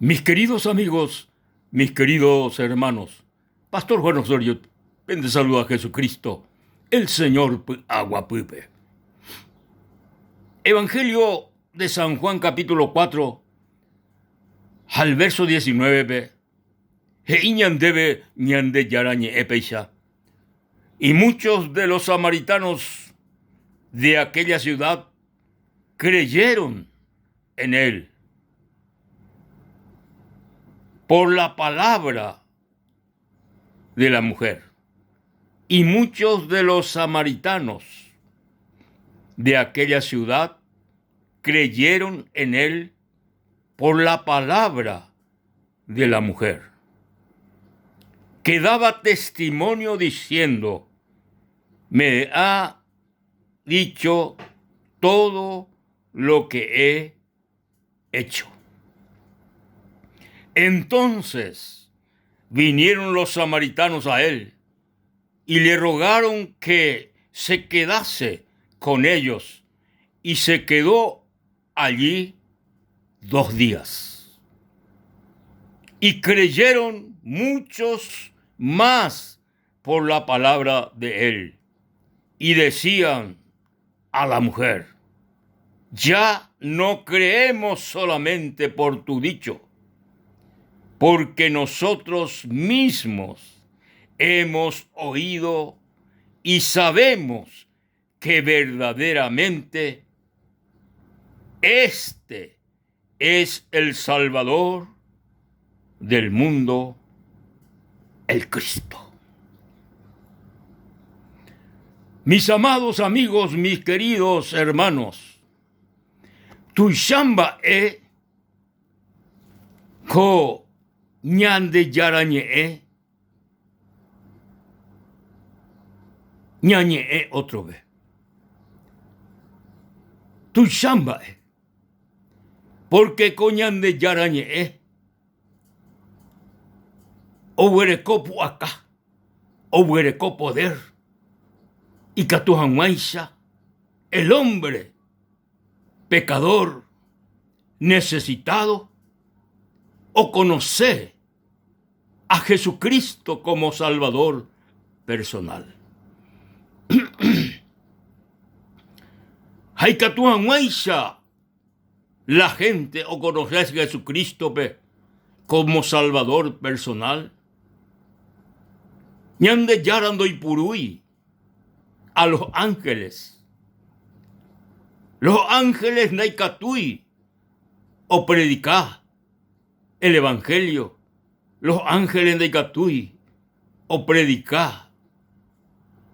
Mis queridos amigos, mis queridos hermanos, Pastor Juan Osorio, te saluda a Jesucristo, el Señor Agua Pupe. Evangelio de San Juan capítulo 4, al verso 19, debe ñande yarañe epeisha. Y muchos de los samaritanos de aquella ciudad creyeron en él por la palabra de la mujer. Y muchos de los samaritanos de aquella ciudad creyeron en él por la palabra de la mujer, que daba testimonio diciendo: me ha dicho todo lo que he hecho. Entonces vinieron los samaritanos a él y le rogaron que se quedase con ellos, y se quedó allí 2 días. Y creyeron muchos más por la palabra de él, y decían a la mujer: ya no creemos solamente por tu dicho, porque nosotros mismos hemos oído y sabemos que verdaderamente este es el Salvador del mundo, el Cristo. Mis amados amigos, mis queridos hermanos, tu shamba ko ñande yarañe ñañe otro vez. Tu shamba porque coñande yarañe obuerecopo acá, obuereco poder, y catujanguaisha, el hombre pecador, necesitado, o conocer a Jesucristo como Salvador personal. Haikatuanwaisha, la gente o conocer a Jesucristo como Salvador personal. Ñande yarando y purui a los ángeles. Los ángeles naikatui o predicar el evangelio. Los ángeles naikatui o predicar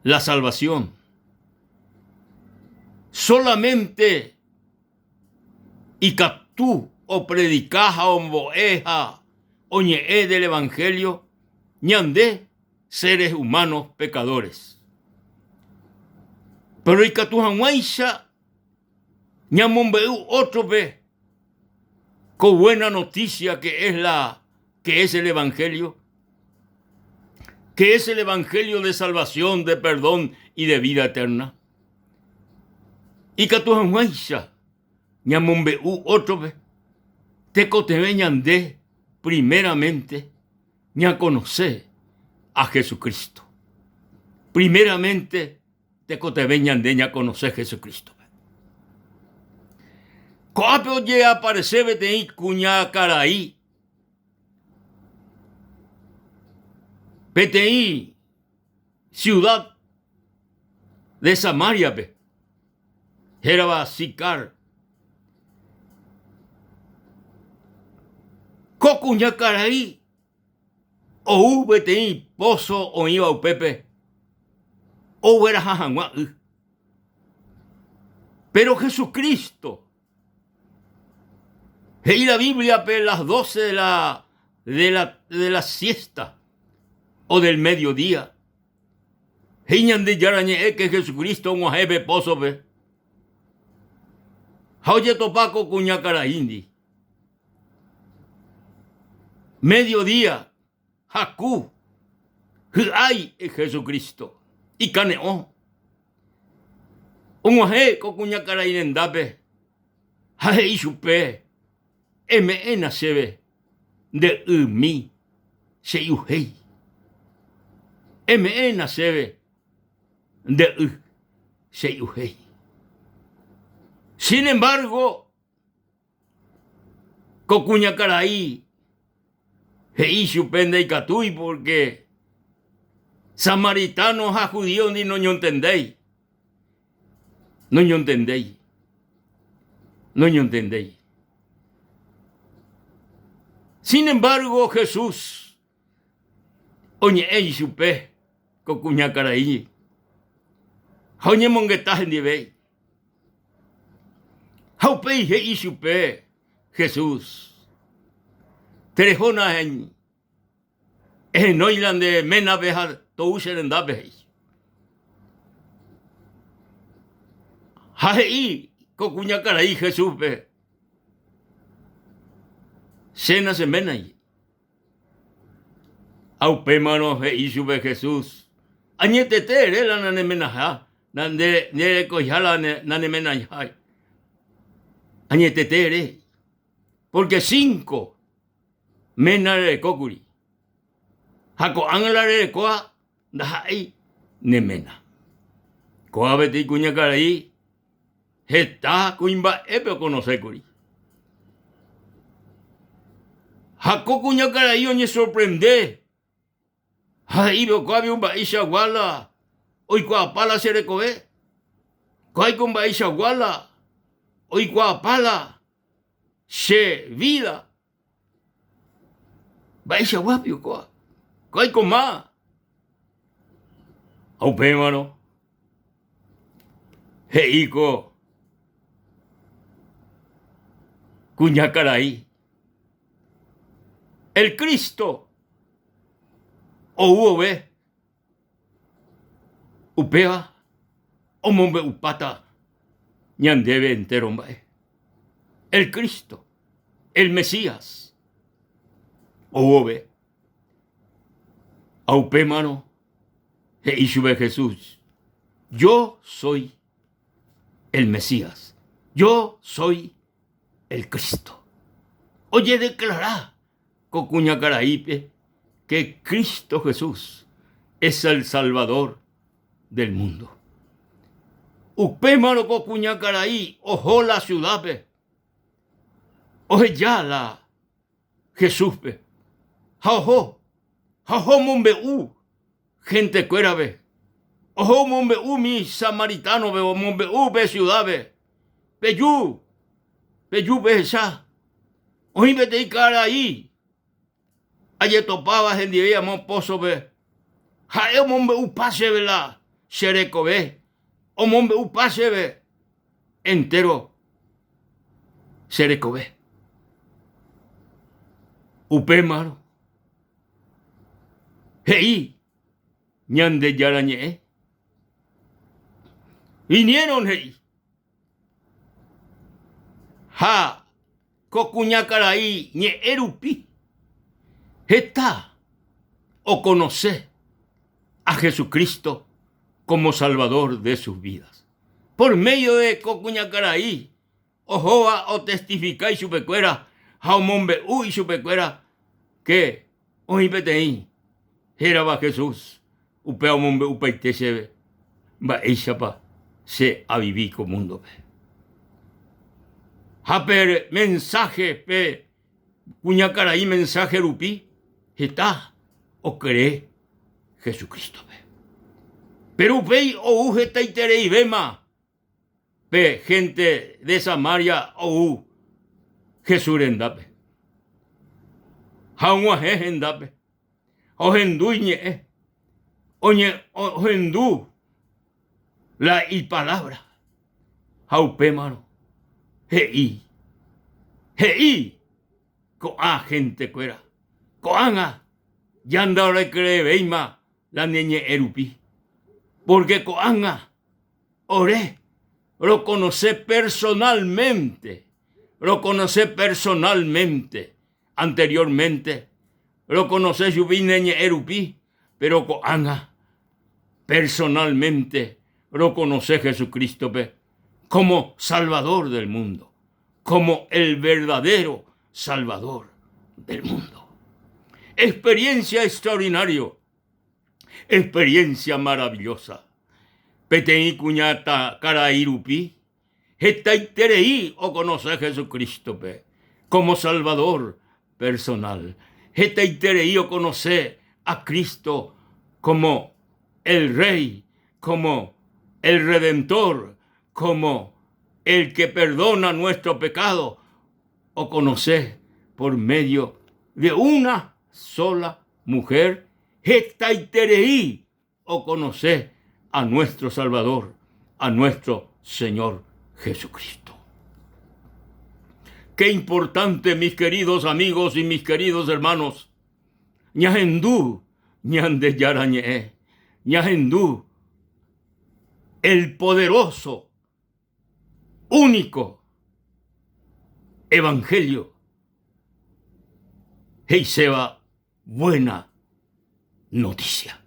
la salvación. Solamente ikatú o predicaja o mboeja o ñe del evangelio ñande seres humanos pecadores. Pero ikatujanwaisha ñamombeu otro vez con buena noticia que es el evangelio, que es el evangelio de salvación, de perdón y de vida eterna. Ikatujanwaisha ñamombeu otro vez te cotebe ñande primeramente ña conocer a Jesucristo. Primeramente te cotebe ñande ña conocer a Jesucristo. Coapio ye aparece betei cuña caraí. Betei ciudad de Samaria be. Jeraba sicar. Cocuña caraí. O betei pozo o iba u pepe. O era jajangua. Pero Jesucristo. Y la Biblia pe las 12 de la siesta o del mediodía. Hiñan yarañe que Jesucristo un ajebe pozo be. Oye topaco cuñacara indi. Mediodía. Hakú. Ay Jesucristo. Y caneó. Un aje con cuñacara inendape. Ay chupe. Me nacebe de mi se uhei. Me nacebe de se uhei. Sin embargo, cocuña caraí, hei chupende y catui porque samaritanos a judíos ni no entendéis. No entendéis. No entendéis. Sin embargo, Jesús, oye, ei chupe, cocuña caraí, oye, monguetaje ni veis. Haupei hei chupe, Jesús. Terejona en Noiland de mena beja toucher en dabe. Hei cocuña caraí Jesús be. Cena se mena y. Aupe mano hei chupe Jesús. Añete tere la nane menaja. Nande nere coyala nane menaja. Añete tere. Porque 5 menare kokuri. Hako anglare koa dahai nemena. Koa beti kuña caraí. Heta kuimba epe conoce kuri. Hako kuña caraí oñe sorprende. Ahí veo koa un baisha guala. Hoy koa pala se recobe. Koa con baisha guala. Hoy koa pala. Se vida. Baisha guapio koa. Koa con más. Aupe mano. Heiko. Cuña caraí. El Cristo. O hubo ve. Upea. O mombe upata. Ñandebe entero mbae. El Cristo. El Mesías. O hubo ve. Aupe mano. Heishube Jesús. Yo soy el Mesías. Yo soy el Cristo. Oye, declará, cocuña caraípe, que Cristo Jesús es el Salvador del mundo. Upe mano cocuña caraí, ojo la ciudad, pe. Oje ya la Jesús, pe. Jaojo, jaojo mombe gente cuera, ve. Ojo mombe mi samaritano, ve, o mombe be ciudad, ve. Peyú be esa. Oí vete y caraí. Ayer topaba en día mon pozo, ve. Jae mombe pase, ve la. Xereco, ve. O mombe pase, ve. Entero. Xereco, ve. Upe maro. Hei. Ñande yarañe. Vinieron, hei. Ha. Cocuña caraí. Ñe erupi. Está. O conoce a Jesucristo como Salvador de sus vidas. Por medio de cocuña caraí. Ojoa o testifica y su pecuera. Jaumombe y su pecuera. Que. Oí peteí. Jeraba Jesús. Upea mombe upaite se ve. Va eishapa. Se aviví con mundo. Haper mensaje pe. Cuña caraí mensaje rupi. Está. O cree Jesucristo. Pe. Pero upei o ujeta y tere y vema. Pe gente de Samaria o Jesús endape. Jaungua endape. Ojenduñe. Oñe ojendu. La y palabra. Jaupe mano. Hei. Coa gente cuera. Coanga. Yanda ore cree veima. La niñe erupi. Porque coanga. Ore. Lo conoce personalmente. Lo conoce personalmente. Anteriormente. Lo conoce yubineñe erupi. Pero coanga. Personalmente. Lo conoce Jesucristo como Salvador del mundo, como el verdadero Salvador del mundo. experiencia extraordinaria, experiencia maravillosa. Petei cuñata carairupi, etaiterei o conocer a Jesucristo como Salvador personal. Etaiterei o conocer a Cristo como el Rey, como el Redentor, como el que perdona nuestro pecado, o conocer por medio de una sola mujer, etaiterei o conocer a nuestro Salvador, a nuestro Señor Jesucristo. Qué importante, mis queridos amigos y mis queridos hermanos. Ñahendú, ñande yarañe, ñahendú, el poderoso, único evangelio. Heiseba, buena noticia.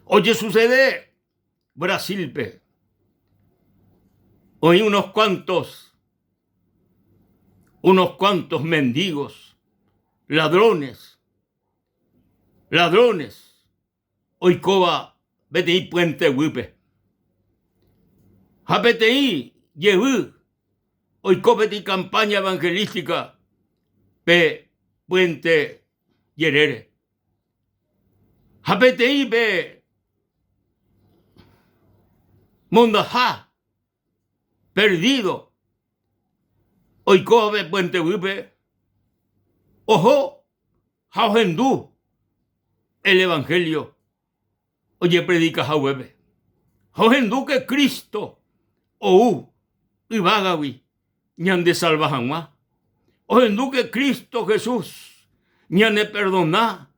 Oye, sucede, Brasil, hoy unos cuantos mendigos, ladrones, hoy coba, betei puente huipe. Japetei, yehu, hoy copeti campaña evangelística, puente yerere. Japetei, mondajá, perdido. Hoy cobe puente huipe. Ojo, jaujendú, el evangelio. Oye, predica jauebe. Jaujendú que Cristo, y vagawi, ñande salvajanwa. Ojendú que Cristo Jesús, ñande perdona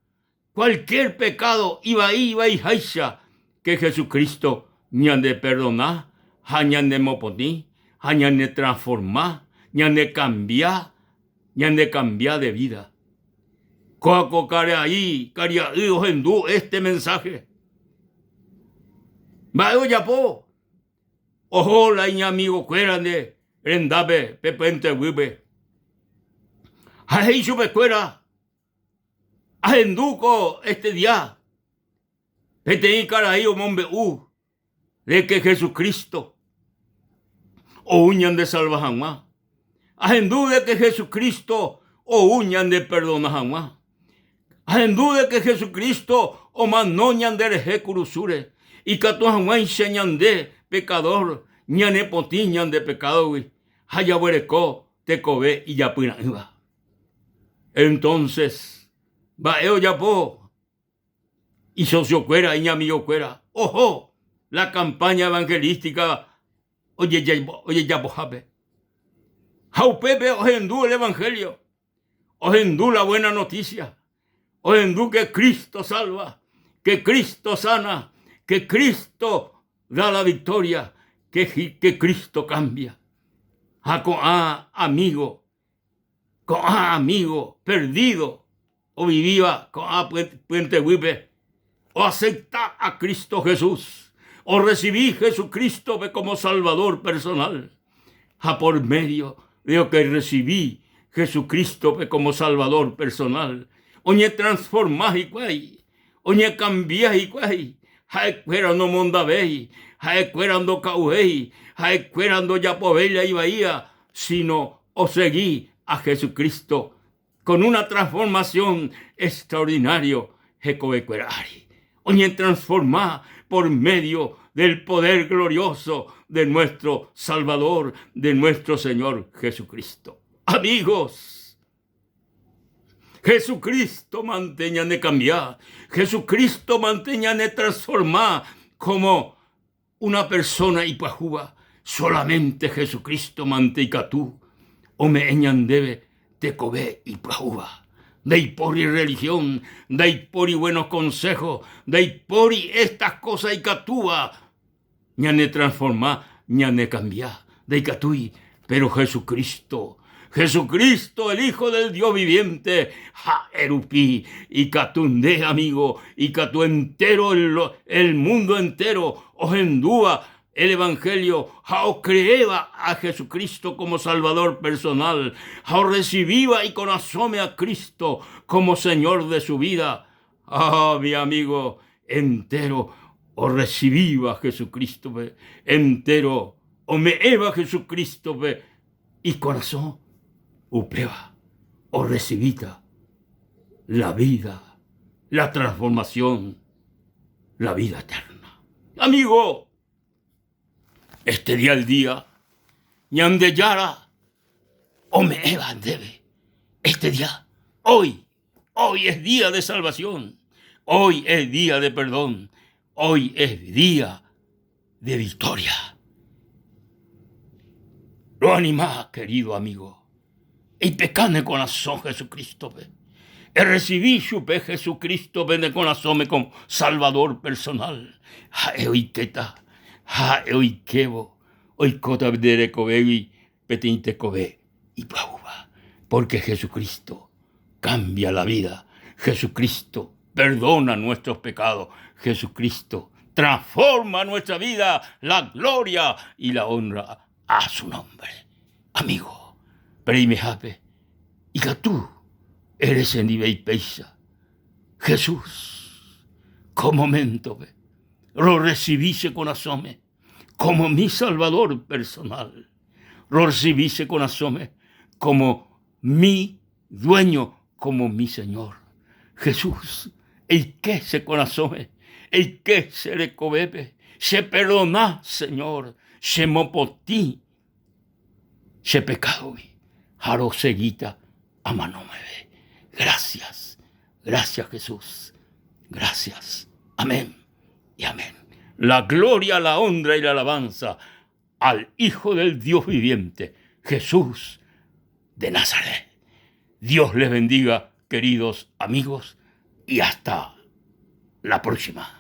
cualquier pecado, iba y haisha, que Jesucristo ñande perdona, ñande moponi, ñande transforma, ñande cambia de vida. Coaco caria ojendú este mensaje. Vaya yapo. Ojo la iña amigo cuérande, rendabe, pepente wibe. Jaheishu becuera. Ajenduco este día. Petei caraí o mombe de que Jesucristo o uñan de salvajanma. Agendú de que Jesucristo o uñan de perdonajanma. Agendú de que Jesucristo o manoñan de rejecurusure. Y catujanma enseñan de pecador, ñane potiñan de pecado, hayabuereco, tecobe y yapina. Entonces, vaeo yapo, y socio cuera, y amigo cuera. Ojo, la campaña evangelística, oye yapo jape. Jaupepe, ojendú el evangelio, ojendú la buena noticia, ojendú que Cristo salva, que Cristo sana, que Cristo da la victoria, que Cristo cambia. Amigo perdido, o vivía con puente huipe, o acepta a Cristo Jesús, o recibí Jesucristo como Salvador personal. Por medio de lo que recibí Jesucristo como Salvador personal, oñe transformá y cuay, oñe cambiá y cuay. Jaecuerando mondabey, jaecuerando caujey, jaecuerando yapovella y bahía, sino o seguí a Jesucristo con una transformación extraordinaria, jecoecuerari. Oñe transformá por medio del poder glorioso de nuestro Salvador, de nuestro Señor Jesucristo. Amigos, Jesucristo mantenía de cambiar. Jesucristo mantenía de transformar como una persona y pajuba. Solamente Jesucristo manteca tú. O me debe te cobe y pajuba. De por y religión, de por y buenos consejos, de por y estas cosas y catúa. Ñane transformar, ñane cambiar. De catui, pero Jesucristo, el Hijo del Dios viviente, erupi, y catunde, amigo, y catu entero, el mundo entero, ojendúa, el evangelio, ao creeba a Jesucristo como Salvador personal, ao recibiva y conozome a Cristo como Señor de su vida. Mi amigo, entero, o recibiva a Jesucristo, entero, o me eva Jesucristo, y corazón, upeva, o recibita la vida, la transformación, la vida eterna. Amigo, este día el día, ñande yara, o me eva debe, este día, hoy es día de salvación, hoy es día de perdón, hoy es día de victoria. Lo anima, querido amigo, y pecane con corazón Jesucristo, y recibí su pe Jesucristo, de corazón como Salvador personal. Hoy queta, hoy quebo, hoy cota de cobebi, petinte cobe y pauba, porque Jesucristo cambia la vida. Jesucristo perdona nuestros pecados. Jesucristo transforma nuestra vida, la gloria y la honra a su nombre. Amigo, perimejape, y que tú eres en y peisa. Jesús, como momento, lo recibiste con asome, como mi Salvador personal. Lo recibiste con asome, como mi dueño, como mi Señor. Jesús, el que se conasome, el que se recobebe, se perdona, Señor, se mopotí, se pecado, jaro seguita, a mano me ve. Gracias, gracias Jesús, gracias, amén y amén. La gloria, la honra y la alabanza al Hijo del Dios viviente, Jesús de Nazaret. Dios les bendiga, queridos amigos, y hasta la próxima.